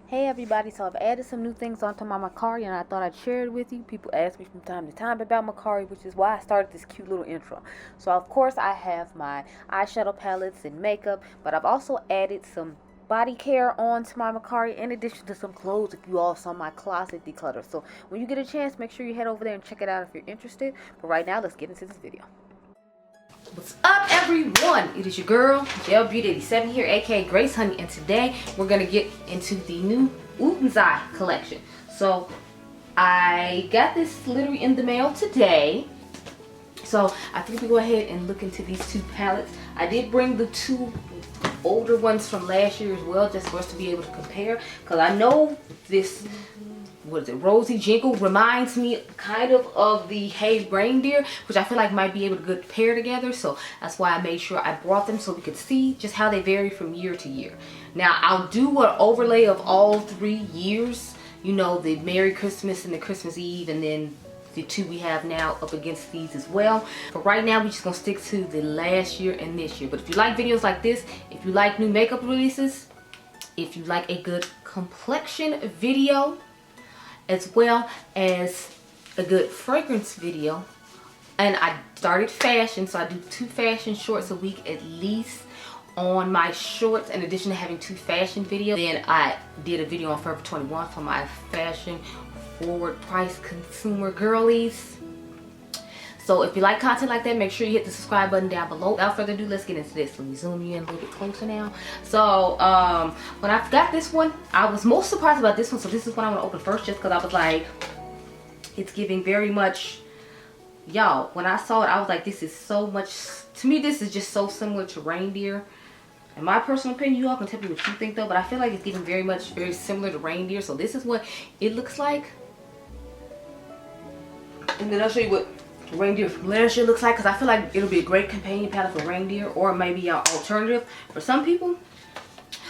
Hey everybody, so I've added some new things onto my Mercier and I thought I'd share it with you. People ask me from time to time about Mercier, which is why I started this cute little intro. So of course I have my eyeshadow palettes and makeup, but I've also added some body care onto my Mercier in addition to some clothes if you all saw my closet declutter. So when you get a chance, make sure you head over there and check it out if you're interested. But right now, let's get into this video. What's up everyone, it is your girl Gelbeauty-QM here, aka Grace Honey, and today we're gonna get into the new Oden collection. So I got this literally in the mail today, so I think we go ahead and look into these two palettes. I did bring the two older ones from last year as well, just for us to be able to compare, because I know this, what is it, Rosy Jingle reminds me kind of the Hey Reindeer, which I feel like might be able to good pair together. So that's why I made sure I brought them so we could see just how they vary from year to year. Now I'll do an overlay of all 3 years, you know, the Merry Christmas and the Christmas Eve, and then the two we have now up against these as well. But right now we're just gonna stick to the last year and this year. But if you like videos like this, if you like new makeup releases, if you like a good complexion video, as well as a good fragrance video, and I started fashion, so I do 2 fashion shorts a week at least on my shorts, in addition to having 2 fashion videos. Then I did a video on Forever 21 for my fashion forward price consumer girlies. So if you like content like that, make sure you hit the subscribe button down below. Without further ado, let's get into this. Let me zoom you in a little bit closer now. So when I got this one, I was most surprised about this one. So this is what I want to open first, just because I was like, it's giving very much, y'all, when I saw it, I was like, this is so much, to me this is just so similar to Reindeer. In my personal opinion, you all can tell me what you think though, but I feel like it's giving very similar to Reindeer. So this is what it looks like, and then I'll show you what Reindeer from last year looks like, because I feel like it'll be a great companion palette for Reindeer, or maybe an alternative for some people.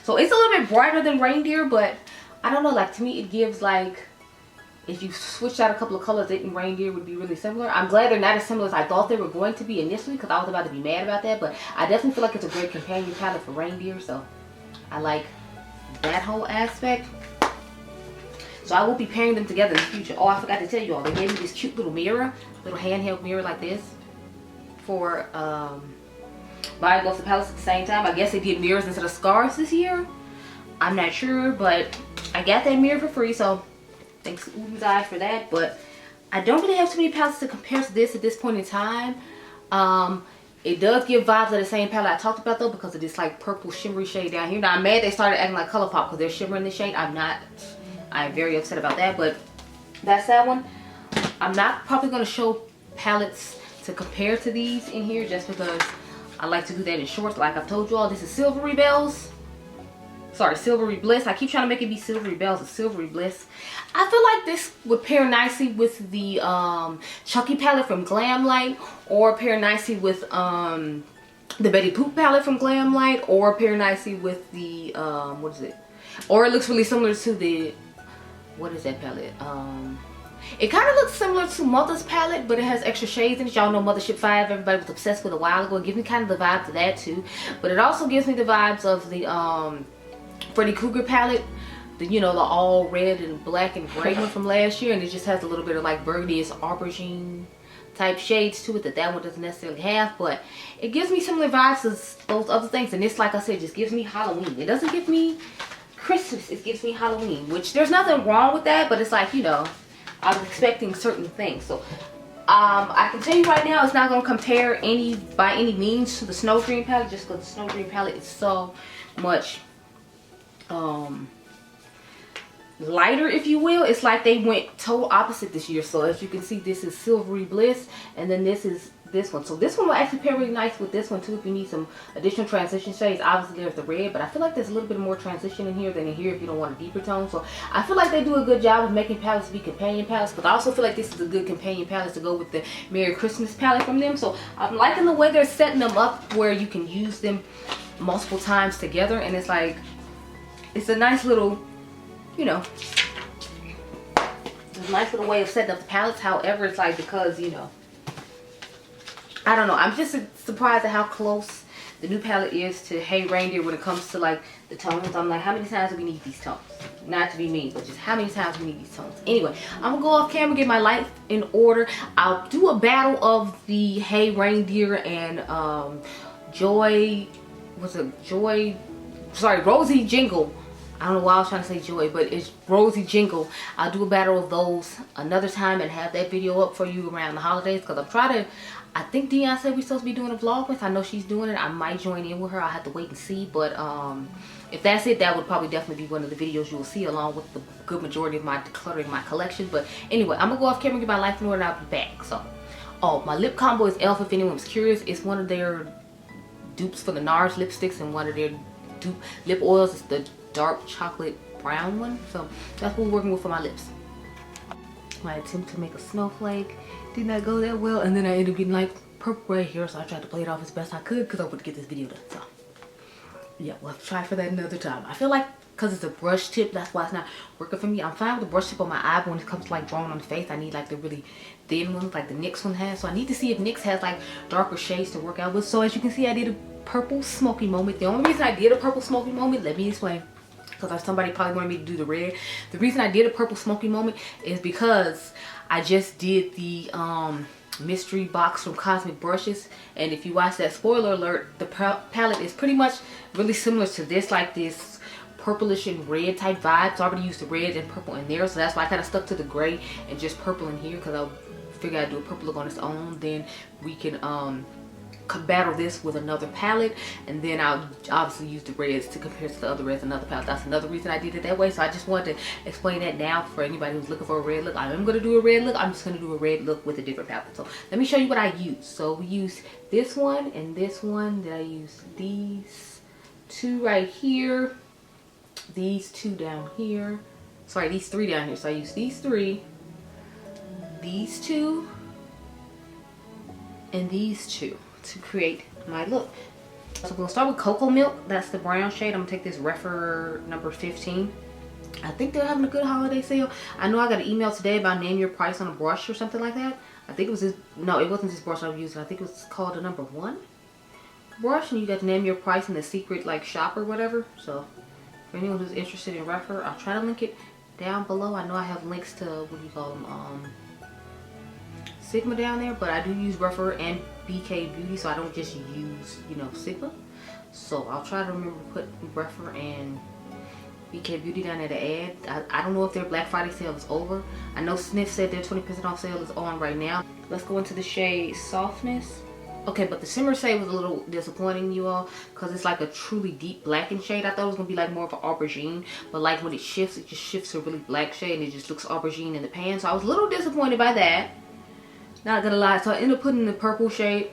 So it's a little bit brighter than Reindeer, but I don't know, like to me it gives like, if you switched out a couple of colors, it and Reindeer would be really similar. I'm glad they're not as similar as I thought they were going to be initially, because I was about to be mad about that, but I definitely feel like it's a great companion palette for Reindeer, so I like that whole aspect. So I will be pairing them together in the future. Oh, I forgot to tell you all, they gave me this cute little mirror, little handheld mirror like this for buying both the palettes at the same time. I guess they did mirrors instead of scarves this year. I'm not sure, but I got that mirror for free, so thanks to Oden for that. But I don't really have too many palettes to compare to this at this point in time. It does give vibes of the same palette I talked about though, because of this like purple shimmery shade down here. Now I'm mad they started acting like ColourPop because they're shimmering the shade. I'm very upset about that, but that's that one. I'm not probably going to show palettes to compare to these in here, just because I like to do that in shorts. Like I've told you all, this is Silvery Bells. Sorry, Silvery Bliss. I keep trying to make it be Silvery Bells. It's Silvery Bliss. I feel like this would pair nicely with the Chunky palette from Glamlight, or pair nicely with the Betty Boop palette from Glamlight, or pair nicely with the what is it? Or it looks really similar to the, what is that palette? It kind of looks similar to Mother's palette, but it has extra shades in it. Y'all know Mothership 5, everybody was obsessed with a while ago. It gives me kind of the vibes of that too. But it also gives me the vibes of the Freddy Krueger palette. The, you know, the all red and black and gray one from last year. And it just has a little bit of like burgundy aubergine type shades to it that one doesn't necessarily have. But it gives me similar vibes to those other things. And this, like I said, just gives me Halloween. It doesn't give me Christmas, it gives me Halloween, which there's nothing wrong with that, but it's like, you know, I was expecting certain things. So I can tell you right now, it's not going to compare by any means to the Snow Dream palette, just because the Snow Dream palette is so much lighter, if you will. It's like they went total opposite this year. So as you can see, this is Silvery Bliss, and then this is this one. So this one will actually pair really nice with this one too if you need some additional transition shades. Obviously there's the red, but I feel like there's a little bit more transition in here than in here if you don't want a deeper tone. So I feel like they do a good job of making palettes be companion palettes, but I also feel like this is a good companion palette to go with the Merry Christmas palette from them. So I'm liking the way they're setting them up where you can use them multiple times together, and it's like, it's a nice little, you know, it's a nice little way of setting up the palettes. However, it's like, because, you know, I don't know, I'm just surprised at how close the new palette is to Hey Reindeer when it comes to like the tones. I'm like, how many times do we need these tones? Not to be mean, but just how many times we need these tones. Anyway, I'm gonna go off camera, get my life in order. I'll do a battle of the Hey Reindeer and Rosie Jingle. I don't know why I was trying to say Joy, but it's Rosie Jingle. I'll do a battle of those another time and have that video up for you around the holidays, because I'm trying to, I think Dion said we're supposed to be doing a vlog with. I know she's doing it. I might join in with her. I'll have to wait and see, but if that's it, that would probably definitely be one of the videos you will see, along with the good majority of my decluttering my collection. But anyway, I'm gonna go off camera and get my life in order and I'll be back. So, oh, my lip combo is e.l.f. if anyone was curious. It's one of their dupes for the NARS lipsticks, and one of their dupe lip oils is the dark chocolate brown one. So that's what we're working with for my lips. My attempt to make a snowflake did not go that well, and then I ended up getting like purple right here, so I tried to play it off as best I could because I wanted to get this video done. So yeah, we'll try for that another time. I feel like because it's a brush tip, that's why it's not working for me. I'm fine with the brush tip on my eye, but when it comes to like drawing on the face, I need like the really thin ones like the NYX one has. So I need to see if NYX has like darker shades to work out with. So as you can see, I did a purple smoky moment. The only reason I did a purple smoky moment, let me explain, because somebody probably wanted me to do the red. The reason I did a purple smoky moment is because I just did the mystery box from Cosmic Brushes, and if you watch that, spoiler alert, the palette is pretty much really similar to this, like this purplish and red type vibe. So I already used the red and purple in there, so that's why I kind of stuck to the gray and just purple in here, because I figured I'd do a purple look on its own. Then we can battle this with another palette, and then I'll obviously use the reds to compare to the other reds, another palette. That's another reason I did it that way. So I just wanted to explain that now for anybody who's looking for a red look. I am going to do a red look. I'm just going to do a red look with a different palette. So let me show you what I use. So we use this one and this one. Then I use these two right here, these two down here, sorry, these three down here. So I use these three, these two, and these two to create my look. So we're gonna start with Cocoa Milk. That's the brown shade. I'm gonna take this Refer number 15. I think they're having a good holiday sale. I know I got an email today about name your price on a brush or something like that. I think it was this, no, it wasn't this brush I was using. I think it was called the number 1 brush, and you got to name your price in the secret like shop or whatever. So for anyone who's interested in Refer, I'll try to link it down below. I know I have links to, what do you call them, Sigma down there, but I do use Refer and BK Beauty, so I don't just use, you know, Sigma. So I'll try to remember to put Refer and BK Beauty down there to add. I don't know if their Black Friday sale is over. I know Snif said their 20% off sale is on right now. Let's go into the shade Softness. Okay, but the shimmer shade was a little disappointing, you all, because it's like a truly deep blackened shade. I thought it was going to be like more of an aubergine, but like when it shifts, it just shifts to a really black shade, and it just looks aubergine in the pan. So I was a little disappointed by that. Not gonna lie, so I ended up putting the purple shade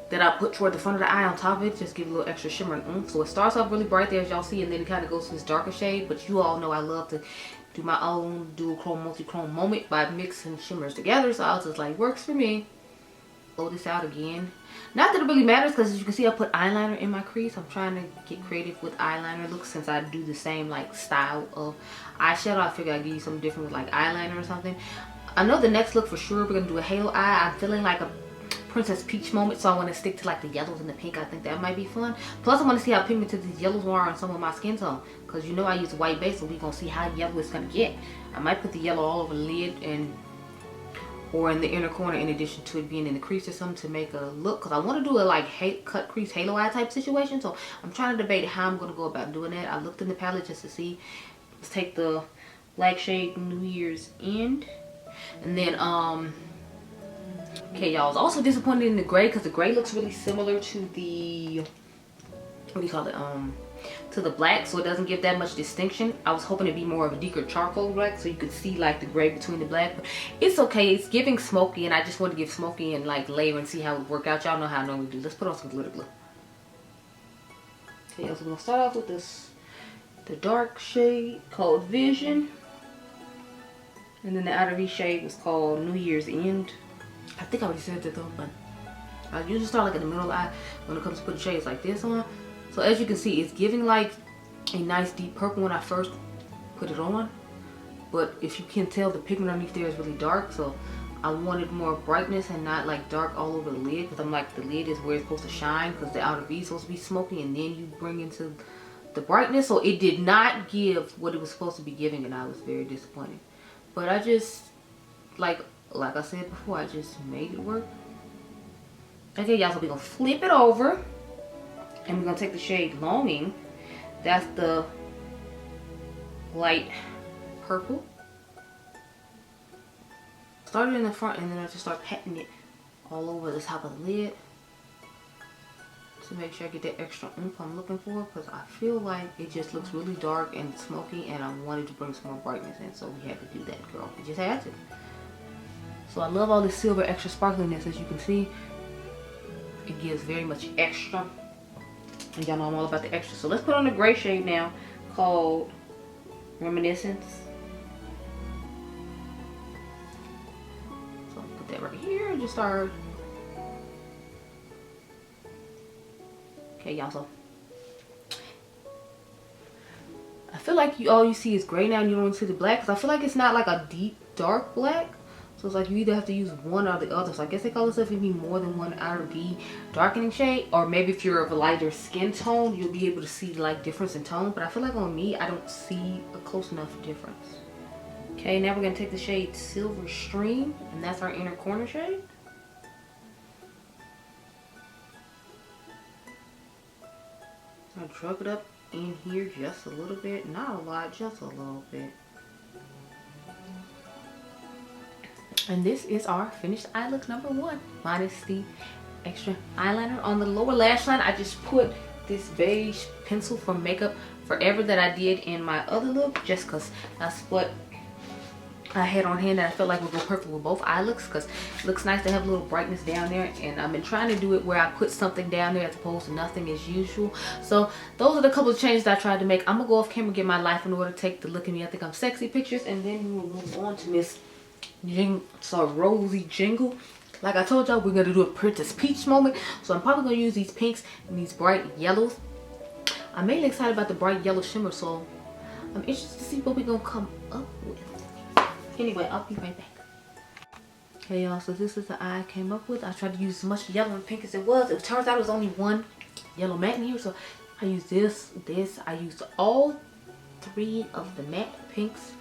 that I put toward the front of the eye on top of it, just give a little extra shimmer and oomph. So it starts off really bright there, as y'all see, and then it kind of goes to this darker shade. But you all know I love to do my own dual chrome, multi-chrome moment by mixing shimmers together. So I was just like, works for me. Blow this out again. Not that it really matters, because as you can see, I put eyeliner in my crease. I'm trying to get creative with eyeliner looks, since I do the same like style of eyeshadow. I figured I'd give you something different with like eyeliner or something. I know the next look for sure we're gonna do a halo eye. I'm feeling like a Princess Peach moment, so I want to stick to like the yellows and the pink. I think that might be fun. Plus I want to see how pigmented these yellows are on some of my skin tone, because you know I use a white base, so we're gonna see how yellow it's gonna get. I might put the yellow all over the lid and or in the inner corner, in addition to it being in the crease or something, to make a look, because I want to do a like cut crease halo eye type situation. So I'm trying to debate how I'm gonna go about doing that. I looked in the palette just to see. Let's take the black shade New Year's End. And then okay, y'all, I was also disappointed in the gray, because the gray looks really similar to the, what do you call it, to the black, so it doesn't give that much distinction. I was hoping it'd be more of a deeper charcoal black, so you could see like the gray between the black, but it's okay. It's giving smoky, and I just want to give smoky and like layer and see how it would work out. Y'all know how I normally do. Let's put on some glitter glue. Okay, so we're gonna start off with this, the dark shade called Vision. And then the outer V shade was called New Year's End. I think I already said that though, but I usually start like in the middle eye when it comes to putting shades like this on. So as you can see, it's giving like a nice deep purple when I first put it on. But if you can tell, the pigment underneath there is really dark. So I wanted more brightness and not like dark all over the lid, because I'm like, the lid is where it's supposed to shine, because the outer V is supposed to be smoky, and then you bring into the brightness. So it did not give what it was supposed to be giving, and I was very disappointed. But I just, like I said before, I just made it work. Okay, y'all, so we're gonna flip it over, and we're gonna take the shade Longing. That's the light purple. Started in the front, and then I just start patting it all over the top of the lid to make sure I get that extra oomph I'm looking for, because I feel like it just looks really dark and smoky, and I wanted to bring some more brightness in, so we had to do that, girl. We just had to. So I love all this silver extra sparkliness. As you can see, it gives very much extra, and y'all know I'm all about the extra. So let's put on the gray shade now, called Reminiscence. So I'll put that right here and just start. Okay, y'all, so I feel like all you see is gray now, and you don't see the black, because I feel like it's not like a deep dark black. So it's like you either have to use one or the other. So I guess they call this if you need more than one R&B darkening shade, or maybe if you're of a lighter skin tone, you'll be able to see like difference in tone. But I feel like on me, I don't see a close enough difference. Okay, now we're gonna take the shade Silver Stream, and that's our inner corner shade. I'll drug it up in here just a little bit, not a lot, just a little bit. And this is our finished eye look number 1, minus the extra eyeliner. On the lower lash line, I just put this beige pencil from Makeup Forever that I did in my other look, just because that's what I had on hand that I felt like would go perfect with both eye looks, because it looks nice to have a little brightness down there, and I've been trying to do it where I put something down there as opposed to nothing as usual. So those are the couple of changes that I tried to make. I'm gonna go off camera, get my life in order, take the look at me, I think I'm sexy pictures, and then we will move on to Miss Rosy Jingle. Like I told y'all, we're gonna do a Princess Peach moment, so I'm probably gonna use these pinks and these bright yellows. I'm mainly excited about the bright yellow shimmer, so I'm interested to see what we're gonna come up with. Anyway, I'll be right back. Okay, y'all, so this is the eye I came up with. I tried to use as much yellow and pink as it was. It turns out it was only one yellow matte in here, so I used this. I used all 3 of the matte pinks.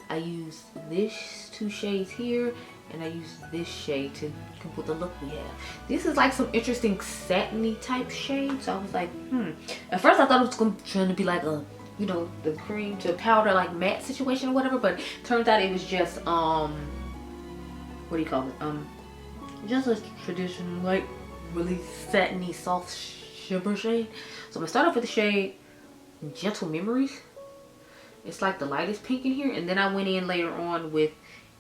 I used this 2 shades here, and I used this shade to complete the look we have. This is like some interesting satiny type shade, so I was like, At first I thought it was trying to be like a, you know, the cream to powder like matte situation or whatever, but turns out it was just what do you call it? Just a traditional, like, really satiny soft shimmer shade. So I'm gonna start off with the shade Gentle Memories. It's like the lightest pink in here, and then I went in later on with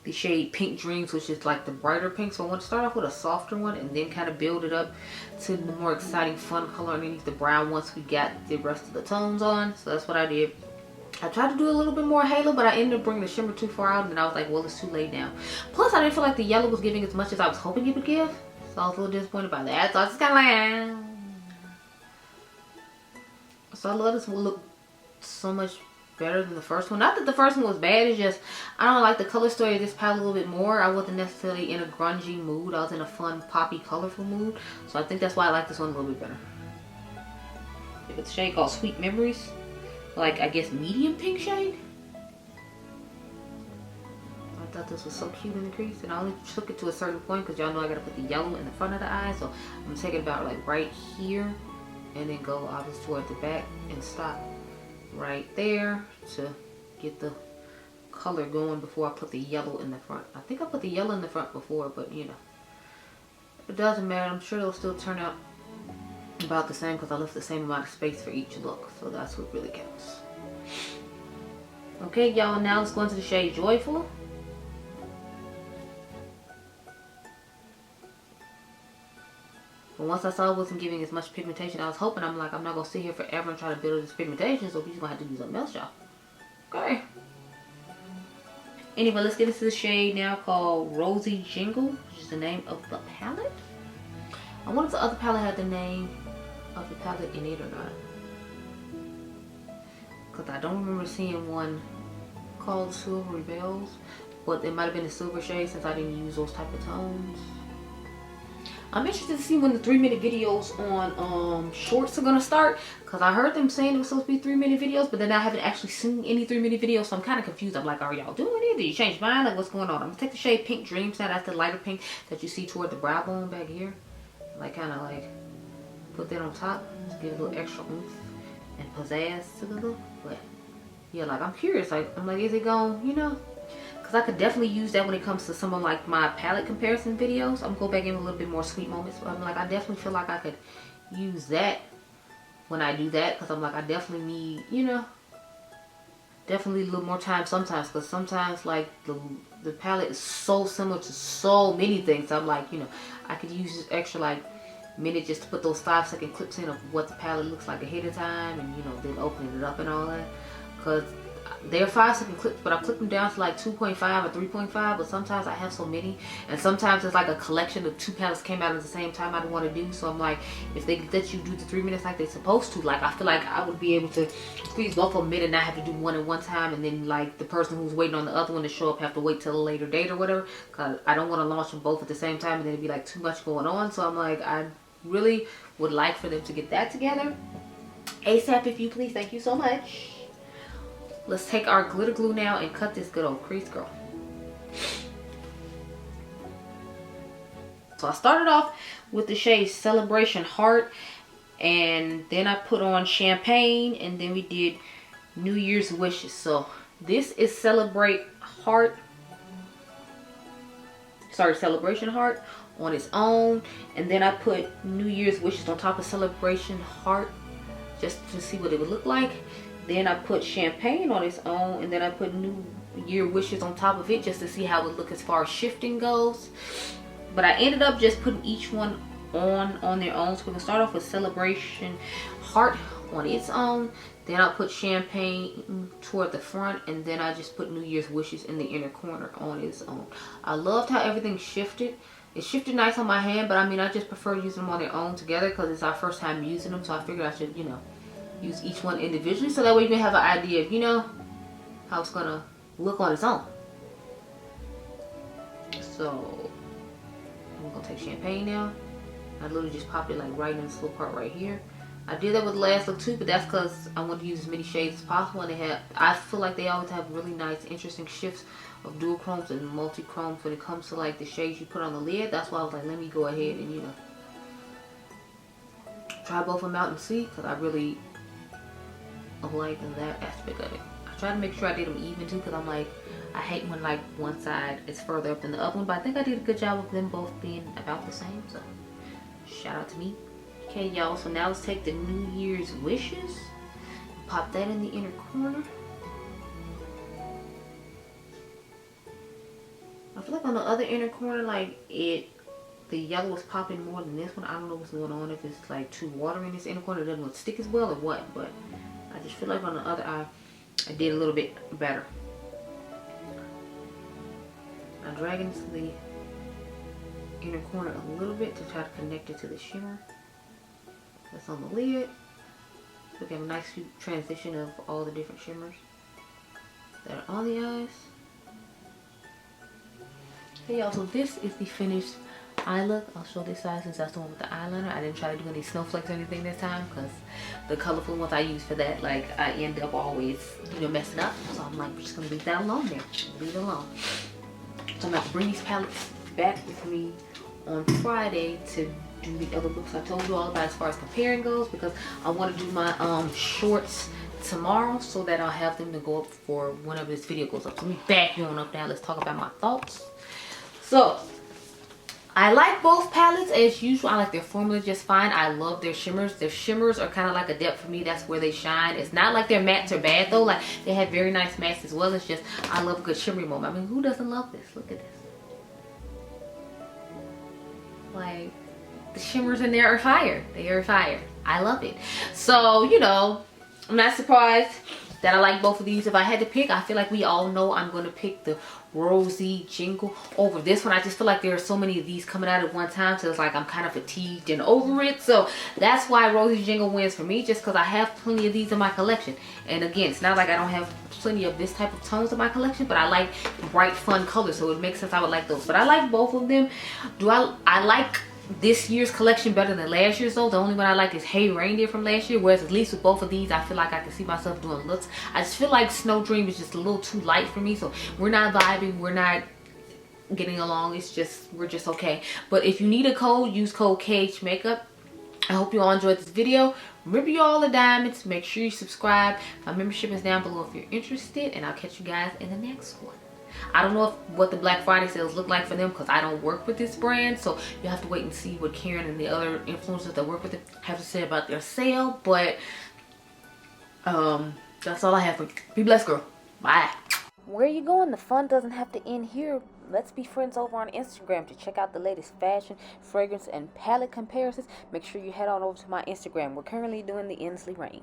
the shade Pink Dreams, which is like the brighter pink. So I want to start off with a softer one and then kind of build it up to the more exciting fun color underneath the brown once we got the rest of the tones on. So that's what I did. I tried to do a little bit more halo, but I ended up bringing the shimmer too far out, and I was like, well, it's too late now. Plus, I didn't feel like the yellow was giving as much as I was hoping it would give, so I was a little disappointed by that. So I was just kind of like, So I love this will look so much better than the first one. Not that the first one was bad, it's just I don't like the color story of this palette a little bit more. I wasn't necessarily in a grungy mood. I was in a fun, poppy, colorful mood. So I think that's why I like this one a little bit better. It's a shade called Sweet Memories. Like, I guess medium pink shade. I thought this was so cute in the crease, and I only took it to a certain point because y'all know I gotta put the yellow in the front of the eye. So I'm gonna take it about like right here, and then go obviously toward the back and stop right there to get the color going before I put the yellow in the front. I think I put the yellow in the front before, but you know, it doesn't matter. I'm sure it'll still turn out about the same because I left the same amount of space for each look, so that's what really counts. Okay, y'all, now let's go into the shade Joyful. But once I saw it wasn't giving as much pigmentation I was hoping, I'm like, I'm not gonna sit here forever and try to build this pigmentation, so we're just gonna have to do something else, y'all. Okay. Anyway, let's get into the shade now called Rosy Jingle, which is the name of the palette. I wonder if the other palette had the name of the palette in it or not, because I don't remember seeing one called Silvery Bells. but it might have been a silver shade since I didn't use those type of tones. I'm interested to see when the 3-minute videos on shorts are gonna start, because I heard them saying it was supposed to be 3-minute videos, but then I haven't actually seen any 3-minute videos, so I'm kind of confused. I'm like, are y'all doing it? Did you change mine? Like, what's going on? I'm gonna take the shade Pink Dreams now. That's the lighter pink that you see toward the brow bone back here. Like, kind of like put that on top to give a little extra oomph and pizzazz to the look. But yeah, like, I'm curious. Like, I'm like, is it going, you know? I could definitely use that when it comes to some of like my palette comparison videos. I'm gonna go back in a little bit more sweet moments, but I'm like, I definitely feel like I could use that when I do that, because I'm like, I definitely need, you know, definitely a little more time sometimes, because sometimes like the palette is so similar to so many things. So I'm like, you know, I could use this extra like minute just to put those 5-second clips in of what the palette looks like ahead of time, and you know, then opening it up and all that, because they're 5-second clips, but I clip them down to like 2.5 or 3.5, but sometimes I have so many, and sometimes it's like a collection of 2 palettes came out at the same time I don't want to do. So I'm like, if they let you do the 3 minutes like they're supposed to, like, I feel like I would be able to squeeze both of them in and not have to do one at one time, and then like the person who's waiting on the other one to show up have to wait till a later date or whatever, because I don't want to launch them both at the same time and then it'd be like too much going on. So I'm like, I really would like for them to get that together ASAP, if you please. Thank you so much. Let's take our glitter glue now and cut this good old crease, girl. So I started off with the shade Celebration Heart, and then I put on Champagne, and then we did New Year's Wishes. So this is Celebration Heart on its own, and then I put New Year's Wishes on top of Celebration Heart just to see what it would look like. Then I put Champagne on its own, and then I put New Year Wishes on top of it just to see how it would look as far as shifting goes. But I ended up just putting each one on their own. So we're gonna start off with Celebration Heart on its own. Then I'll put Champagne toward the front, and then I just put New Year's Wishes in the inner corner on its own. I loved how everything shifted. It shifted nice on my hand, but I mean, I just prefer using them on their own together because it's our first time using them. So I figured I should, you know, use each one individually, so that way you can have an idea of, you know, how it's gonna look on its own. So I'm gonna take Champagne now. I literally just popped it like right in this little part right here. I did that with the last look too, but that's because I want to use as many shades as possible, and they have, I feel like they always have really nice, interesting shifts of dual chromes and multi chromes when it comes to like the shades you put on the lid. That's why I was like, let me go ahead and, you know, try both of them out and see, because I really like that aspect of it. I try to make sure I did them even too, because I'm like, I hate when like one side is further up than the other one, but I think I did a good job of them both being about the same, so shout out to me. Okay, y'all, so now let's take the New Year's Wishes, pop that in the inner corner. I feel like on the other inner corner, like the yellow was popping more than this one. I don't know what's going on, if it's like too watery in this inner corner, it doesn't want to stick as well or what, but I just feel like on the other eye, I did a little bit better. I drag into the inner corner a little bit to try to connect it to the shimmer that's on the lid. So we have a nice transition of all the different shimmers that are on the eyes. Okay, y'all, so this is the finished eye look. I'll show this side since that's the one with the eyeliner. I didn't try to do any snowflakes or anything this time, because the colorful ones I use for that, like, I end up always, you know, messing up. So I'm like, we're just gonna leave that alone there. Leave it alone. So I'm gonna have to bring these palettes back with me on Friday to do the other looks I told you all about as far as comparing goes, because I want to do my shorts tomorrow, so that I'll have them to go up for whenever this video goes up. So let me back you on up now. Let's talk about my thoughts. So I like both palettes as usual. I like their formula just fine. I love their shimmers. Their shimmers are kind of like Adept for me. That's where they shine. It's not like their mattes are bad though. Like, they have very nice mattes as well. It's just, I love a good shimmery moment. I mean, who doesn't love this? Look at this. Like, the shimmers in there are fire. They are fire. I love it. So, you know, I'm not surprised that I like both of these. If I had to pick, I feel like we all know I'm going to pick the Rosy Jingle over this one. I just feel like there are so many of these coming out at one time, so it's like I'm kind of fatigued and over it. So that's why Rosy Jingle wins for me, just because I have plenty of these in my collection. And again, it's not like I don't have plenty of this type of tones in my collection, but I like bright fun colors, so it makes sense I would like those. But I like both of them. I like this year's collection better than last year's though. The only one I like is Hey Reindeer from last year, whereas at least with both of these I feel like I can see myself doing looks. I just feel like Snow Dream is just a little too light for me, so we're not vibing, we're not getting along. It's just, we're just okay. But if you need a code, use code KH Makeup. I hope you all enjoyed this video. Remember, you all the diamonds. Make sure you subscribe. My membership is down below if you're interested, and I'll catch you guys in the next one. I don't know what the Black Friday sales look like for them, because I don't work with this brand, so you have to wait and see what Karen and the other influencers that work with it have to say about their sale. But that's all I have for you. Be blessed, girl. Bye. Where are you going? The fun doesn't have to end here. Let's be friends over on Instagram to check out the latest fashion, fragrance, and palette comparisons. Make sure you head on over to my Instagram. We're currently doing the Inslee Rain.